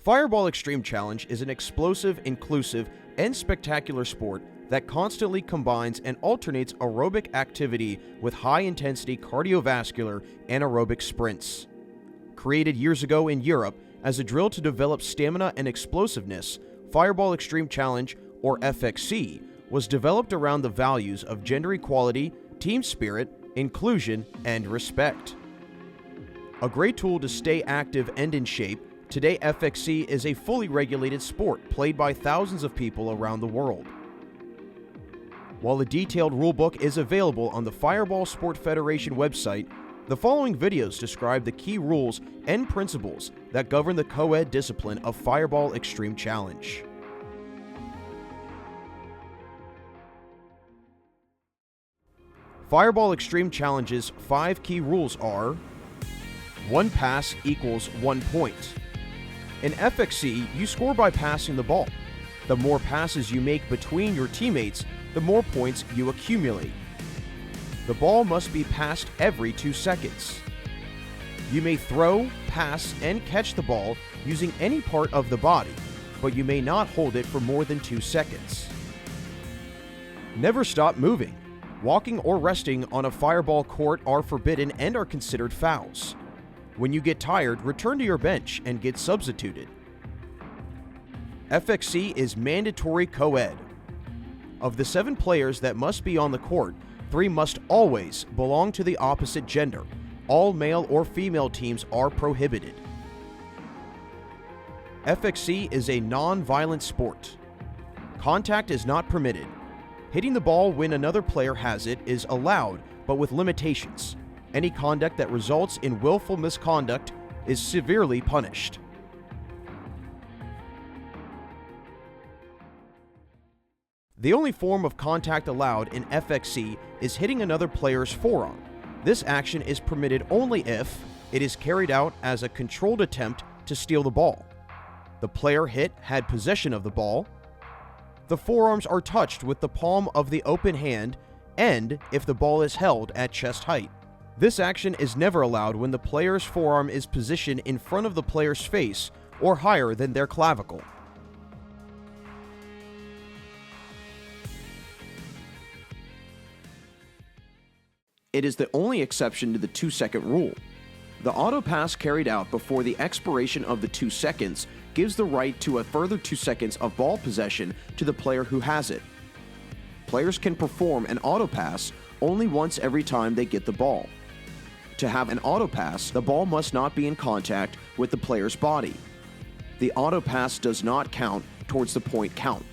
Fireball Extreme Challenge is an explosive, inclusive, and spectacular sport that constantly combines and alternates aerobic activity with high-intensity cardiovascular and aerobic sprints. Created years ago in Europe as a drill to develop stamina and explosiveness, Fireball Extreme Challenge, or FXC, was developed around the values of gender equality, team spirit, inclusion, and respect. A great tool to stay active and in shape, today FXC is a fully regulated sport played by thousands of people around the world. While a detailed rulebook is available on the Fireball Sport Federation website, the following videos describe the key rules and principles that govern the co-ed discipline of Fireball Extreme Challenge. Fireball Extreme Challenge's 5 key rules are: 1 pass equals 1 point. In FXC, you score by passing the ball. The more passes you make between your teammates, the more points you accumulate. The ball must be passed every 2 seconds. You may throw, pass, and catch the ball using any part of the body, but you may not hold it for more than 2 seconds. Never stop moving. Walking or resting on a fireball court are forbidden and are considered fouls. When you get tired, return to your bench and get substituted. FXC is mandatory co-ed. Of the 7 players that must be on the court, 3 must always belong to the opposite gender. All male or female teams are prohibited. FXC is a non-violent sport. Contact is not permitted. Hitting the ball when another player has it is allowed, but with limitations. Any conduct that results in willful misconduct is severely punished. The only form of contact allowed in FXC is hitting another player's forearm. This action is permitted only if it is carried out as a controlled attempt to steal the ball. The player hit had possession of the ball. The forearms are touched with the palm of the open hand, and if the ball is held at chest height. This action is never allowed when the player's forearm is positioned in front of the player's face or higher than their clavicle. It is the only exception to the 2-second rule. The Autopass carried out before the expiration of the 2 seconds gives the right to a further 2 seconds of ball possession to the player who has it. Players can perform an Autopass only once every time they get the ball. To have an Autopass, the ball must not be in contact with the player's body. The Autopass does not count towards the point count.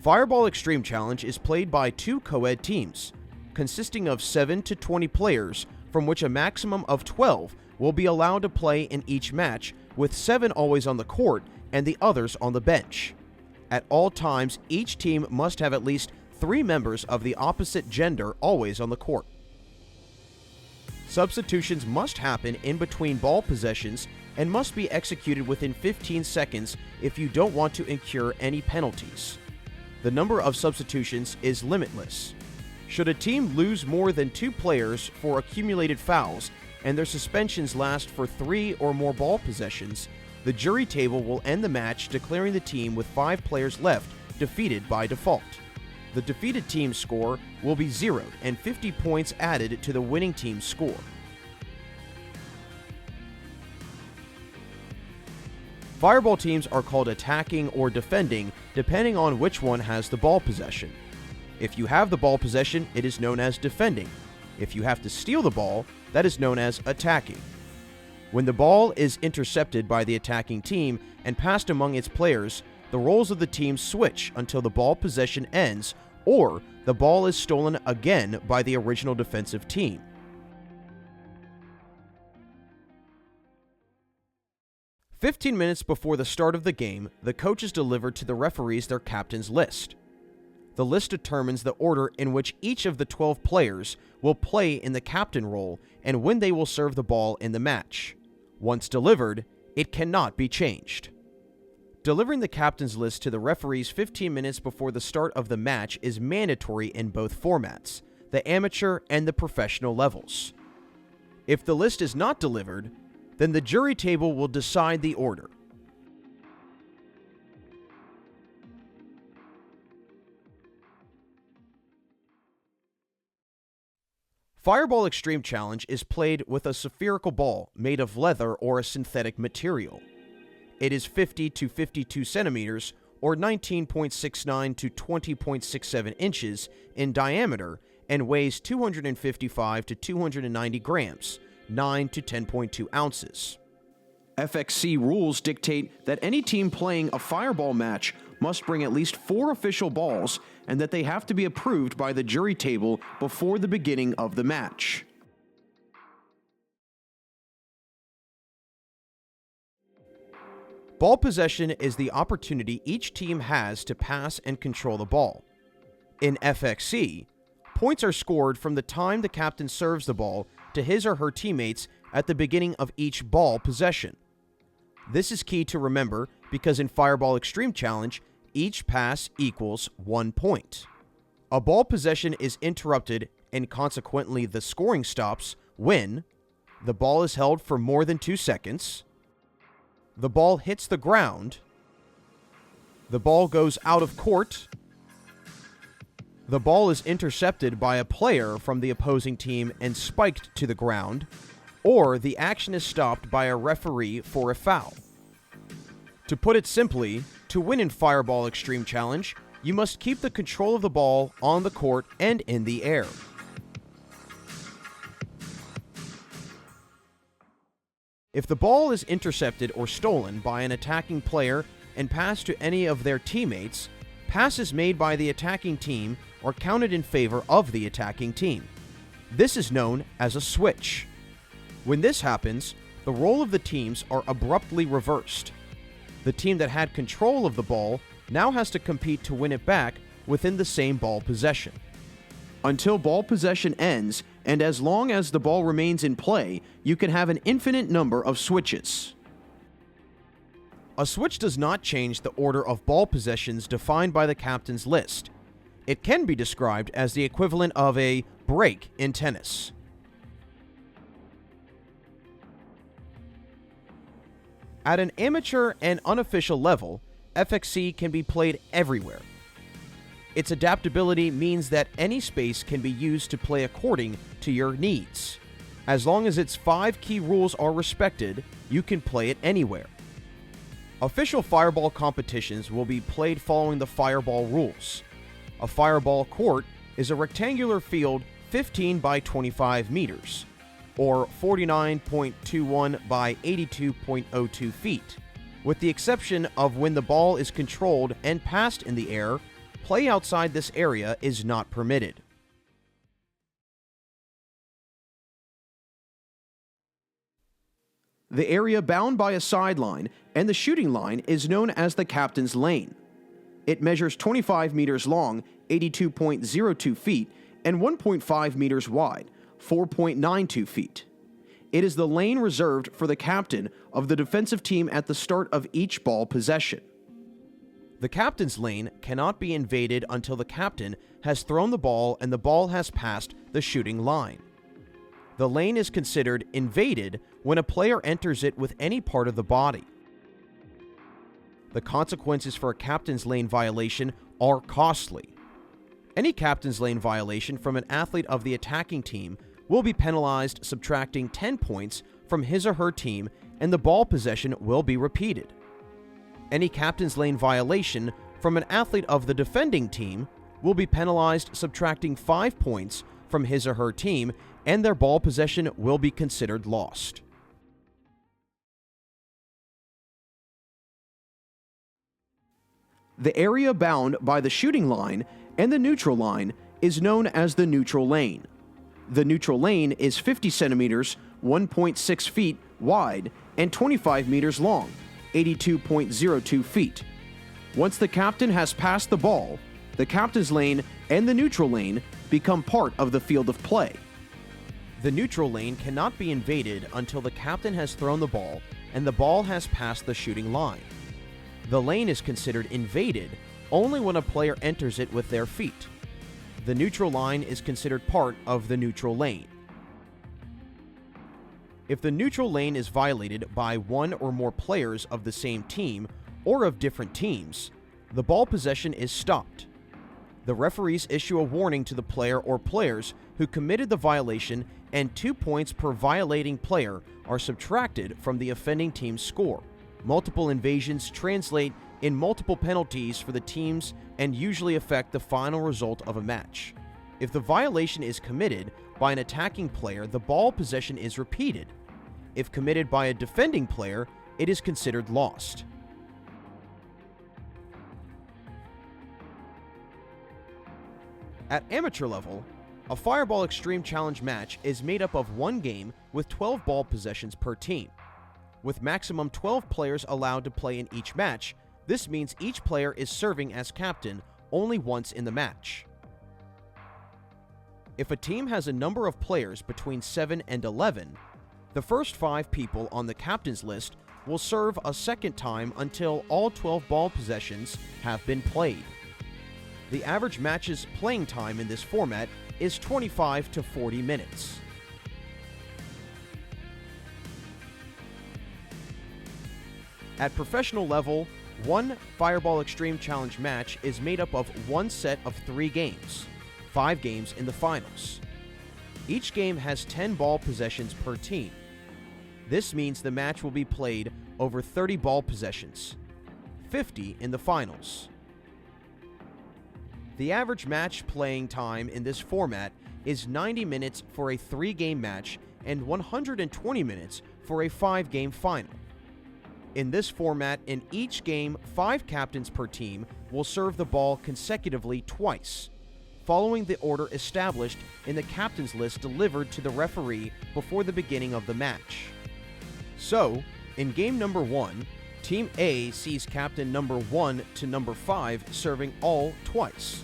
Fireball Extreme Challenge is played by 2 co-ed teams, consisting of 7 to 20 players, from which a maximum of 12 will be allowed to play in each match, with 7 always on the court and the others on the bench. At all times, each team must have at least 3 members of the opposite gender always on the court. Substitutions must happen in between ball possessions and must be executed within 15 seconds if you don't want to incur any penalties. The number of substitutions is limitless. Should a team lose more than 2 players for accumulated fouls and their suspensions last for 3 or more ball possessions, the jury table will end the match, declaring the team with 5 players left defeated by default. The defeated team's score will be zeroed and 50 points added to the winning team's score. Fireball teams are called attacking or defending depending on which one has the ball possession. If you have the ball possession, it is known as defending. If you have to steal the ball, that is known as attacking. When the ball is intercepted by the attacking team and passed among its players, the roles of the team switch until the ball possession ends or the ball is stolen again by the original defensive team. "15 minutes before the start of the game, the coaches deliver to the referees their captain's list. The list determines the order in which each of the 12 players will play in the captain role and when they will serve the ball in the match. Once delivered, it cannot be changed. Delivering the captain's list to the referees 15 minutes before the start of the match is mandatory in both formats, the amateur and the professional levels. If the list is not delivered, then the jury table will decide the order. Fireball Extreme Challenge is played with a spherical ball made of leather or a synthetic material. It is 50 to 52 centimeters or 19.69 to 20.67 inches in diameter and weighs 255 to 290 grams, 9 to 10.2 ounces. FXC rules dictate that any team playing a fireball match must bring at least 4 official balls and that they have to be approved by the jury table before the beginning of the match. Ball possession is the opportunity each team has to pass and control the ball. In FXC, points are scored from the time the captain serves the ball to his or her teammates at the beginning of each ball possession. This is key to remember because in Fireball Extreme Challenge, each pass equals 1 point. A ball possession is interrupted and consequently the scoring stops when the ball is held for more than 2 seconds, the ball hits the ground, the ball goes out of court, the ball is intercepted by a player from the opposing team and spiked to the ground, or the action is stopped by a referee for a foul. To put it simply, to win in Fireball Extreme Challenge, you must keep the control of the ball on the court and in the air. If the ball is intercepted or stolen by an attacking player and passed to any of their teammates, passes made by the attacking team are counted in favor of the attacking team. This is known as a switch. When this happens, the role of the teams are abruptly reversed. The team that had control of the ball now has to compete to win it back within the same ball possession. Until ball possession ends, and as long as the ball remains in play, you can have an infinite number of switches. A switch does not change the order of ball possessions defined by the captain's list. It can be described as the equivalent of a break in tennis. At an amateur and unofficial level, FXC can be played everywhere. Its adaptability means that any space can be used to play according to your needs. As long as its 5 key rules are respected, you can play it anywhere. Official Fireball competitions will be played following the Fireball rules. A Fireball court is a rectangular field 15 by 25 meters, or 49.21 by 82.02 feet. With the exception of when the ball is controlled and passed in the air, play outside this area is not permitted. The area bound by a sideline and the shooting line is known as the captain's lane. It measures 25 meters long, 82.02 feet, and 1.5 meters wide, 4.92 feet. It is the lane reserved for the captain of the defensive team at the start of each ball possession. The captain's lane cannot be invaded until the captain has thrown the ball and the ball has passed the shooting line. The lane is considered invaded when a player enters it with any part of the body. The consequences for a captain's lane violation are costly. Any captain's lane violation from an athlete of the attacking team will be penalized, subtracting 10 points from his or her team, and the ball possession will be repeated. Any captain's lane violation from an athlete of the defending team will be penalized, subtracting 5 points from his or her team, and their ball possession will be considered lost. The area bound by the shooting line and the neutral line is known as the neutral lane. The neutral lane is 50 centimeters, 1.6 feet wide, and 25 meters long, 82.02 feet. Once the captain has passed the ball, the captain's lane and the neutral lane become part of the field of play. The neutral lane cannot be invaded until the captain has thrown the ball and the ball has passed the shooting line. The lane is considered invaded only when a player enters it with their feet. The neutral line is considered part of the neutral lane. If the neutral lane is violated by one or more players of the same team or of different teams, the ball possession is stopped. The referees issue a warning to the player or players who committed the violation, and 2 points per violating player are subtracted from the offending team's score. Multiple invasions translate in multiple penalties for the teams and usually affect the final result of a match. If the violation is committed by an attacking player, the ball possession is repeated. If committed by a defending player, it is considered lost. At amateur level, a Fireball Extreme Challenge match is made up of one game with 12 ball possessions per team. With maximum 12 players allowed to play in each match, this means each player is serving as captain only once in the match. If a team has a number of players between 7 and 11, the first 5 people on the captain's list will serve a second time until all 12 ball possessions have been played. The average match's playing time in this format is 25 to 40 minutes. At professional level, one Fireball Extreme Challenge match is made up of one set of 3 games, 5 games in the finals. Each game has 10 ball possessions per team. This means the match will be played over 30 ball possessions, 50 in the finals. The average match playing time in this format is 90 minutes for a 3-game match and 120 minutes for a 5-game final. In this format, in each game, 5 captains per team will serve the ball consecutively twice, following the order established in the captain's list delivered to the referee before the beginning of the match. So, in game number 1, Team A sees captain number 1 to number 5 serving all twice.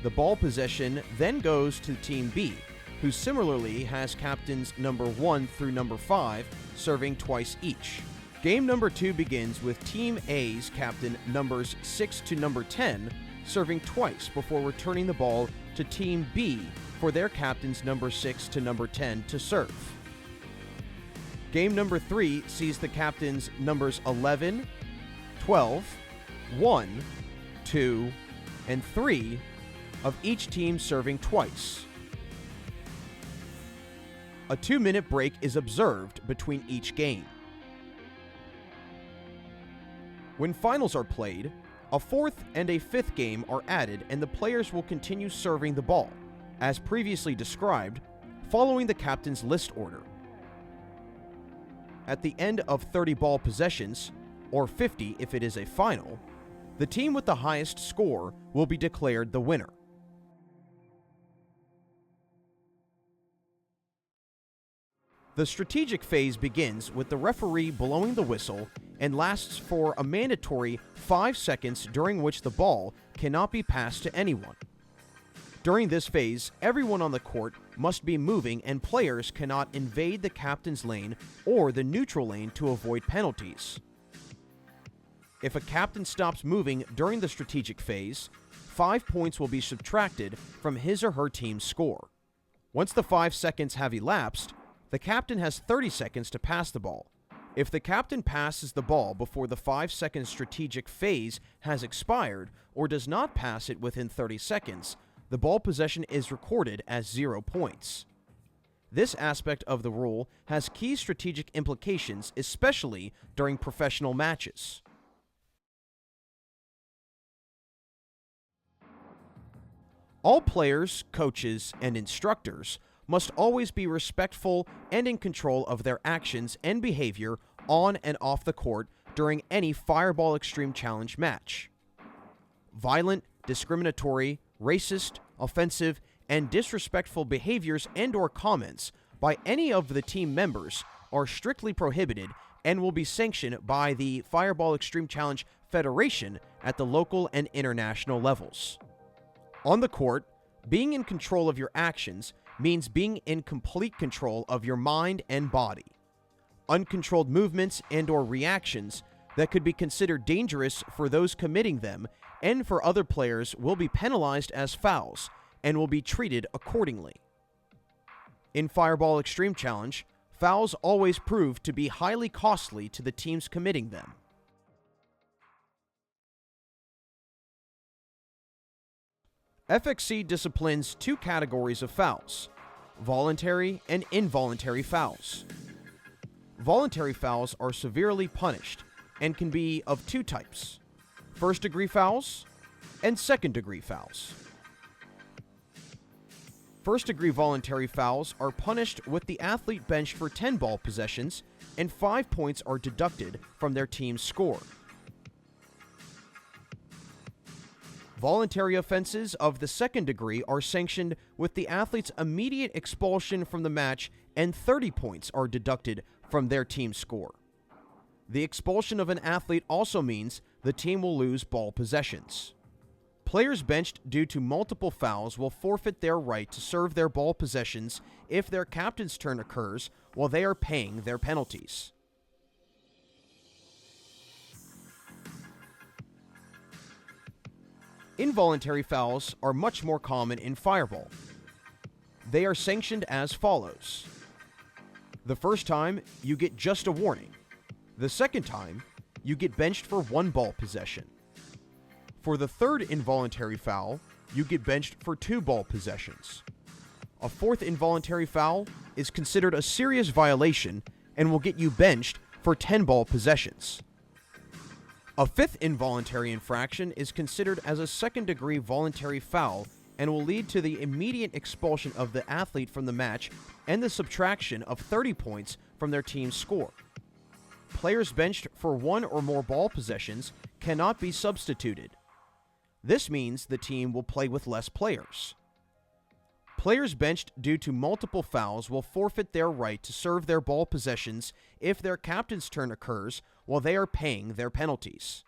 The ball possession then goes to Team B, who similarly has captains number 1 through number 5 serving twice each. Game number 2 begins with Team A's captain numbers 6 to number 10 serving twice before returning the ball to Team B for their captains number 6 to number 10 to serve. Game number 3 sees the captains numbers 11, 12, 1, 2, and 3 of each team serving twice. A 2-minute break is observed between each game. When finals are played, a 4th and a 5th game are added, and the players will continue serving the ball, as previously described, following the captain's list order. At the end of 30 ball possessions, or 50 if it is a final, the team with the highest score will be declared the winner. The strategic phase begins with the referee blowing the whistle and lasts for a mandatory 5 seconds, during which the ball cannot be passed to anyone. During this phase, everyone on the court must be moving, and players cannot invade the captain's lane or the neutral lane to avoid penalties. If a captain stops moving during the strategic phase, 5 points will be subtracted from his or her team's score. Once the 5 seconds have elapsed, the captain has 30 seconds to pass the ball. If the captain passes the ball before the 5-second strategic phase has expired or does not pass it within 30 seconds, the ball possession is recorded as 0 points. This aspect of the rule has key strategic implications, especially during professional matches. All players, coaches, and instructors must always be respectful and in control of their actions and behavior on and off the court during any Fireball Extreme Challenge match. Violent, discriminatory, racist, offensive, and disrespectful behaviors and/or comments by any of the team members are strictly prohibited and will be sanctioned by the Fireball Extreme Challenge Federation at the local and international levels. On the court, being in control of your actions means being in complete control of your mind and body. Uncontrolled movements and/or reactions that could be considered dangerous for those committing them and for other players will be penalized as fouls and will be treated accordingly. In Fireball Extreme Challenge, Fouls always prove to be highly costly to the teams committing them. FXC disciplines two categories of fouls: voluntary and involuntary fouls. Voluntary fouls are severely punished and can be of two types: first-degree fouls and second-degree fouls. First-degree voluntary fouls are punished with the athlete benched for 10 ball possessions and 5 points are deducted from their team's score. Voluntary offenses of the second degree are sanctioned with the athlete's immediate expulsion from the match and 30 points are deducted from their team's score. The expulsion of an athlete also means the team will lose ball possessions. Players benched due to multiple fouls will forfeit their right to serve their ball possessions if their captain's turn occurs while they are paying their penalties. Involuntary fouls are much more common in Fireball. They are sanctioned as follows. The first time, you get just a warning. The second time, you get benched for 1 ball possession. For the third involuntary foul, you get benched for 2 ball possessions. A fourth involuntary foul is considered a serious violation and will get you benched for 10 ball possessions. A fifth involuntary infraction is considered as a second-degree voluntary foul and will lead to the immediate expulsion of the athlete from the match and the subtraction of 30 points from their team's score. Players benched for 1 or more ball possessions cannot be substituted. This means the team will play with less players. Players benched due to multiple fouls will forfeit their right to serve their ball possessions if their captain's turn occurs while they are paying their penalties.